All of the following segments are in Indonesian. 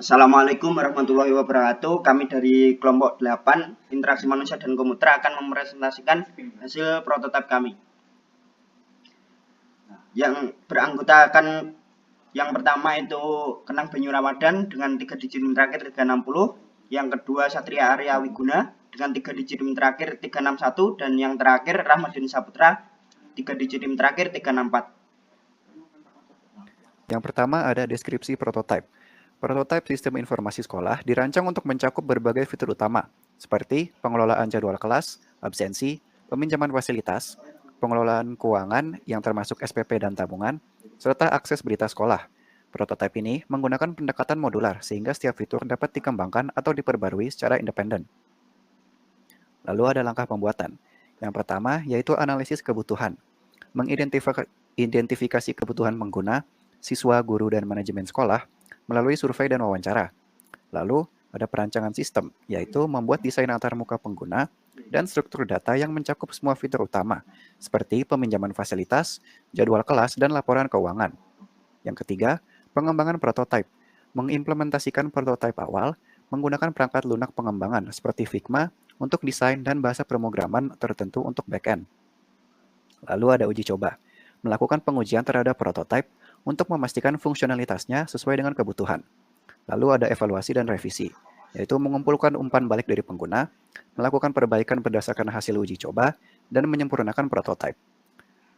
Assalamualaikum warahmatullahi wabarakatuh. Kami dari kelompok 8 Interaksi Manusia dan Komputer akan mempresentasikan hasil prototipe kami. Yang beranggotakan yang pertama itu Kenang Banyu Ramadan dengan 3 digit terakhir 360, yang kedua Satria Arya Wiguna dengan 3 digit terakhir 361, dan yang terakhir Rahmadin Saputra 3 digit terakhir 364. Yang pertama ada deskripsi prototipe. Prototipe sistem informasi sekolah dirancang untuk mencakup berbagai fitur utama, seperti pengelolaan jadwal kelas, absensi, peminjaman fasilitas, pengelolaan keuangan yang termasuk SPP dan tabungan, serta akses berita sekolah. Prototipe ini menggunakan pendekatan modular sehingga setiap fitur dapat dikembangkan atau diperbarui secara independen. Lalu ada langkah pembuatan. Yang pertama yaitu analisis kebutuhan, mengidentifikasi kebutuhan pengguna, siswa, guru, dan manajemen sekolah melalui survei dan wawancara. Lalu, ada perancangan sistem, yaitu membuat desain antarmuka pengguna dan struktur data yang mencakup semua fitur utama, seperti peminjaman fasilitas, jadwal kelas, dan laporan keuangan. Yang ketiga, pengembangan prototipe. Mengimplementasikan prototipe awal menggunakan perangkat lunak pengembangan seperti Figma untuk desain dan bahasa pemrograman tertentu untuk back-end. Lalu ada uji coba. Melakukan pengujian terhadap prototipe untuk memastikan fungsionalitasnya sesuai dengan kebutuhan. Lalu ada evaluasi dan revisi, yaitu mengumpulkan umpan balik dari pengguna, melakukan perbaikan berdasarkan hasil uji coba, dan menyempurnakan prototipe.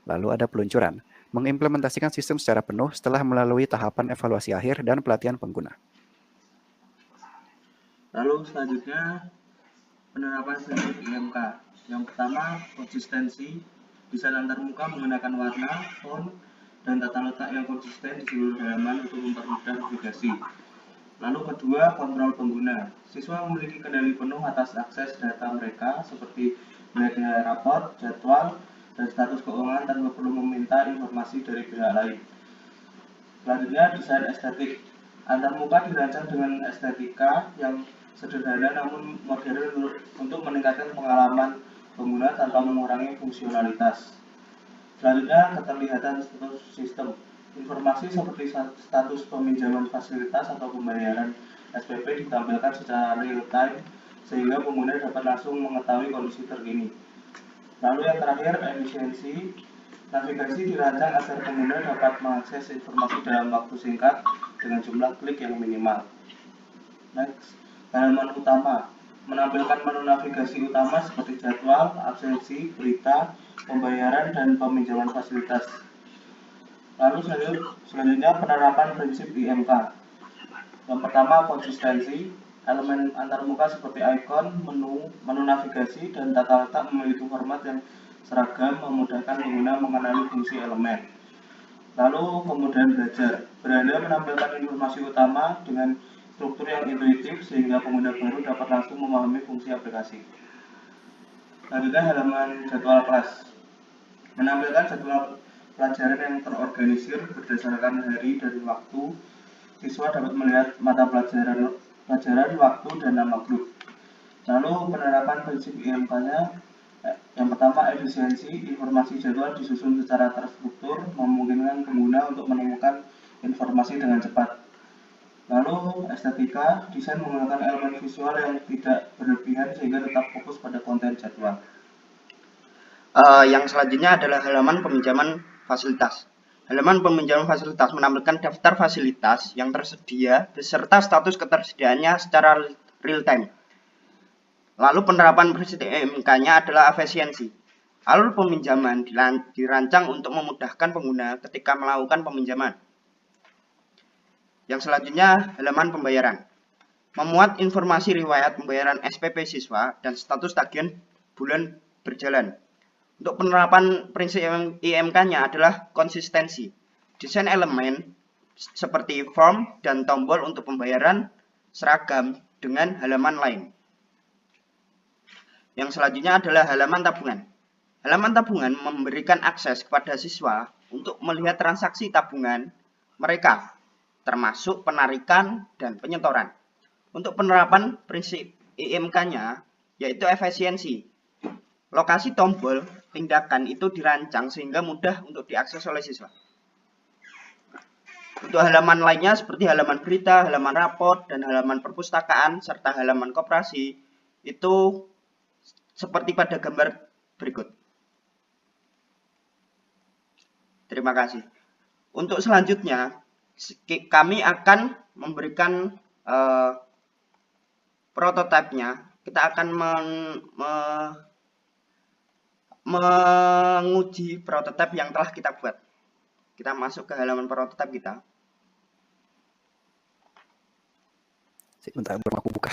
Lalu ada peluncuran, mengimplementasikan sistem secara penuh setelah melalui tahapan evaluasi akhir dan pelatihan pengguna. Lalu selanjutnya penerapan prinsip IMK. Yang pertama, konsistensi. Desain antarmuka menggunakan warna, font, dan tata letak yang konsisten di seluruh halaman untuk mempermudah navigasi. Lalu kedua, kontrol pengguna. Siswa memiliki kendali penuh atas akses data mereka seperti melihat rapor, jadwal, dan status keuangan tanpa perlu meminta informasi dari pihak lain. Selanjutnya, desain estetik. Antarmuka dirancang dengan estetika yang sederhana namun modern untuk meningkatkan pengalaman pengguna tanpa mengurangi fungsionalitas. Selanjutnya, keterlihatan status sistem. Informasi seperti status peminjaman fasilitas atau pembayaran SPP ditampilkan secara real time sehingga pengguna dapat langsung mengetahui kondisi terkini. Lalu yang terakhir, efisiensi. Navigasi dirancang agar pengguna dapat mengakses informasi dalam waktu singkat dengan jumlah klik yang minimal. Next, halaman utama. Menampilkan menu navigasi utama seperti jadwal, absensi, berita, pembayaran, dan peminjaman fasilitas. Lalu selanjutnya penerapan prinsip IMK. Yang pertama, konsistensi. Elemen antarmuka seperti ikon, menu navigasi, dan tata letak memiliki format yang seragam memudahkan pengguna mengenali fungsi elemen. Lalu kemudian belajar. Beranda menampilkan informasi utama dengan struktur yang intuitif sehingga pengguna baru dapat langsung memahami fungsi aplikasi. Selanjutnya halaman jadwal kelas. Menampilkan jadwal pelajaran yang terorganisir berdasarkan hari dan waktu. Siswa dapat melihat mata pelajaran, waktu, dan nama grup. Lalu penerapan prinsip IMK-nya. Yang pertama, efisiensi. Informasi jadwal disusun secara terstruktur, memungkinkan pengguna untuk menemukan informasi dengan cepat. Lalu estetika, desain menggunakan elemen visual yang tidak berlebihan sehingga tetap fokus pada konten jadwal. Yang selanjutnya adalah halaman peminjaman fasilitas. Halaman peminjaman fasilitas menampilkan daftar fasilitas yang tersedia beserta status ketersediaannya secara real time. Lalu penerapan prinsip IMK-nya adalah efisiensi. Alur peminjaman dirancang untuk memudahkan pengguna ketika melakukan peminjaman. Yang selanjutnya, halaman pembayaran. Memuat informasi riwayat pembayaran SPP siswa dan status tagihan bulan berjalan. Untuk penerapan prinsip IMK-nya adalah konsistensi. Desain elemen seperti form dan tombol untuk pembayaran seragam dengan halaman lain. Yang selanjutnya adalah halaman tabungan. Halaman tabungan memberikan akses kepada siswa untuk melihat transaksi tabungan mereka, termasuk penarikan dan penyetoran. Untuk penerapan prinsip IMK-nya yaitu efisiensi. Lokasi tombol tindakan itu dirancang sehingga mudah untuk diakses oleh siswa. Untuk halaman lainnya seperti halaman berita, halaman raport, dan halaman perpustakaan, serta halaman koperasi, itu seperti pada gambar berikut. Terima kasih. Untuk selanjutnya, kami akan memberikan prototipenya. Kita akan menguji prototip yang telah kita buat. Kita masuk ke halaman prototip kita. Sebentar, belum aku buka.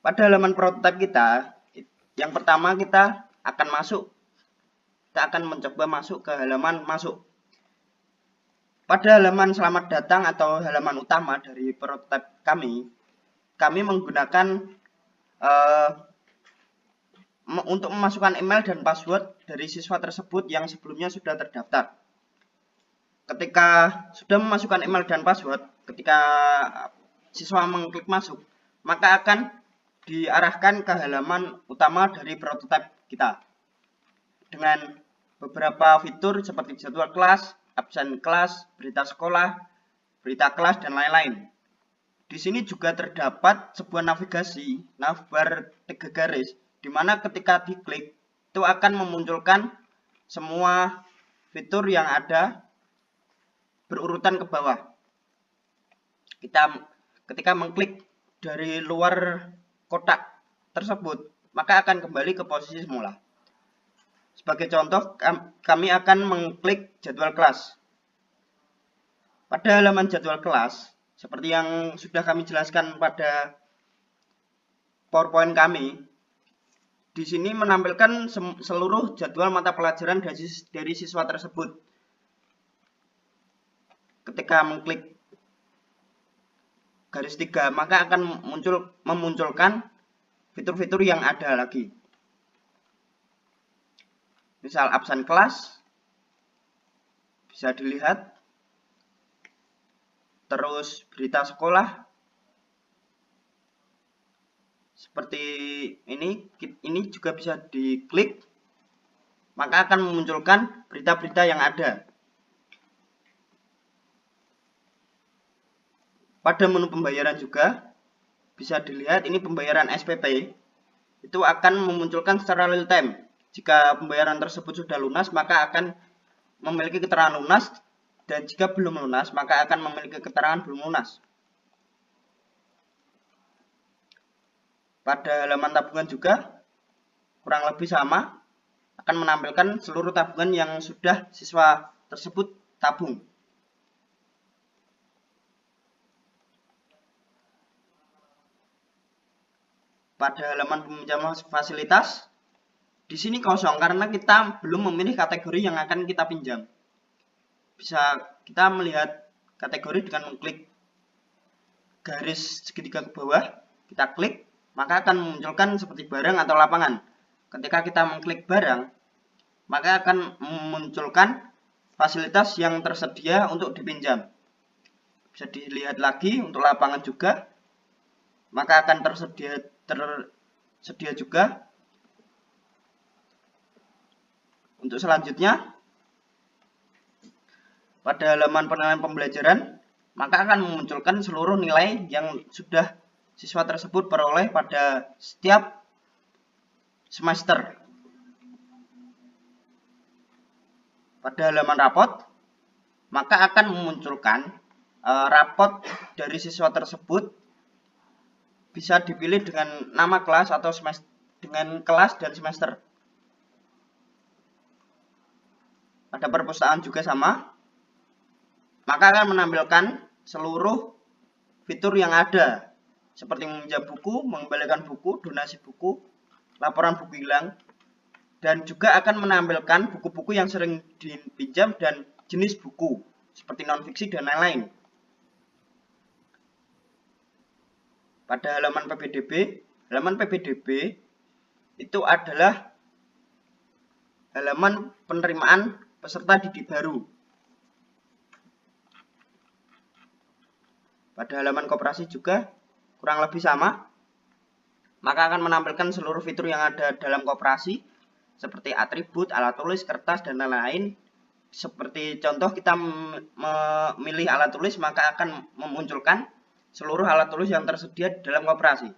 Pada halaman prototip kita, yang pertama kita akan mencoba masuk ke halaman masuk. Pada halaman selamat datang atau halaman utama dari prototip kami menggunakan untuk memasukkan email dan password dari siswa tersebut yang sebelumnya sudah terdaftar. Ketika sudah memasukkan email dan password, ketika siswa mengklik masuk, maka akan diarahkan ke halaman utama dari prototip kita dengan beberapa fitur seperti jadwal kelas, absen kelas, berita sekolah, berita kelas, dan lain-lain. Di sini juga terdapat sebuah navigasi, navbar 3 garis, di mana ketika diklik itu akan memunculkan semua fitur yang ada berurutan ke bawah. Ketika mengklik dari luar kotak tersebut, maka akan kembali ke posisi semula. Sebagai contoh, kami akan mengklik jadwal kelas. Pada halaman jadwal kelas, seperti yang sudah kami jelaskan pada PowerPoint kami, di sini menampilkan seluruh jadwal mata pelajaran dari siswa tersebut. Ketika mengklik garis 3, maka akan memunculkan fitur-fitur yang ada lagi. Misal absen kelas, bisa dilihat. Terus berita sekolah, seperti ini juga bisa diklik, maka akan memunculkan berita-berita yang ada. Pada menu pembayaran juga bisa dilihat, ini pembayaran SPP itu akan memunculkan secara real time. Jika pembayaran tersebut sudah lunas, maka akan memiliki keterangan lunas, dan jika belum lunas, maka akan memiliki keterangan belum lunas. Pada halaman tabungan juga kurang lebih sama, akan menampilkan seluruh tabungan yang sudah siswa tersebut tabung. Pada halaman peminjaman fasilitas, di sini kosong karena kita belum memilih kategori yang akan kita pinjam. Bisa kita melihat kategori dengan mengklik garis segitiga ke bawah, kita klik, maka akan memunculkan seperti barang atau lapangan. Ketika kita mengklik barang, maka akan memunculkan fasilitas yang tersedia untuk dipinjam. Bisa dilihat lagi untuk lapangan juga, maka akan tersedia juga. Untuk selanjutnya, pada halaman penilaian pembelajaran, maka akan memunculkan seluruh nilai yang sudah siswa tersebut peroleh pada setiap semester. Pada halaman rapot, maka akan memunculkan rapot dari siswa tersebut, bisa dipilih dengan nama kelas atau dengan kelas dan semester. Pada perpustakaan juga sama, maka akan menampilkan seluruh fitur yang ada, seperti meminjam buku, mengembalikan buku, donasi buku, laporan buku hilang, dan juga akan menampilkan buku-buku yang sering dipinjam dan jenis buku, seperti non-fiksi dan lain-lain. Pada halaman PPDB itu adalah halaman penerimaan peserta didik baru. Pada halaman koperasi juga kurang lebih sama. maka akan menampilkan seluruh fitur yang ada dalam koperasi seperti atribut, alat tulis, kertas, dan lain-lain. Seperti contoh kita memilih alat tulis, maka akan memunculkan seluruh alat tulis yang tersedia di dalam koperasi.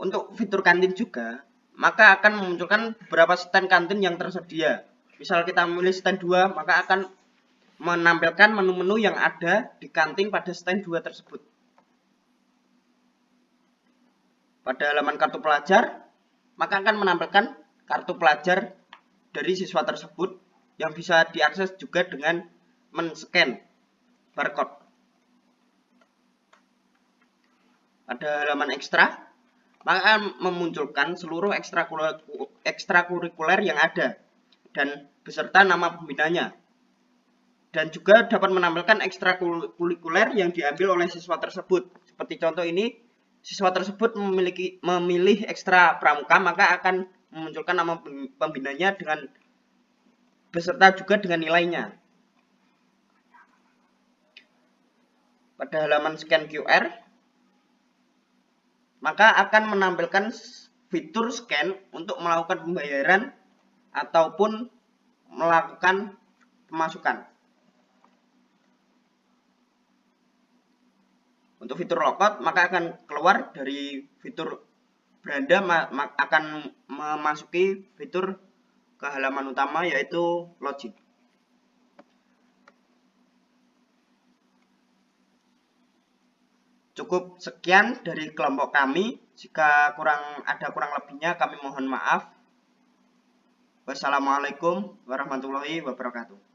Untuk fitur kantin juga, maka akan memunculkan beberapa stand kantin yang tersedia. Misal kita memilih stand 2, maka akan menampilkan menu-menu yang ada di kantin pada stand 2 tersebut. Pada halaman kartu pelajar, maka akan menampilkan kartu pelajar dari siswa tersebut yang bisa diakses juga dengan men-scan barcode. Pada halaman ekstra, maka akan memunculkan seluruh ekstrakurikuler yang ada dan beserta nama pembinanya. Dan juga dapat menampilkan ekstrakurikuler yang diambil oleh siswa tersebut. Seperti contoh ini, siswa tersebut memilih ekstra pramuka, maka akan memunculkan nama pembinanya dengan beserta juga dengan nilainya. Pada halaman scan QR, maka akan menampilkan fitur scan untuk melakukan pembayaran ataupun melakukan pemasukan. Untuk fitur logout, maka akan keluar dari fitur beranda, akan memasuki fitur ke halaman utama, yaitu login. Cukup sekian dari kelompok kami. Jika ada kurang lebihnya, kami mohon maaf. Wassalamualaikum warahmatullahi wabarakatuh.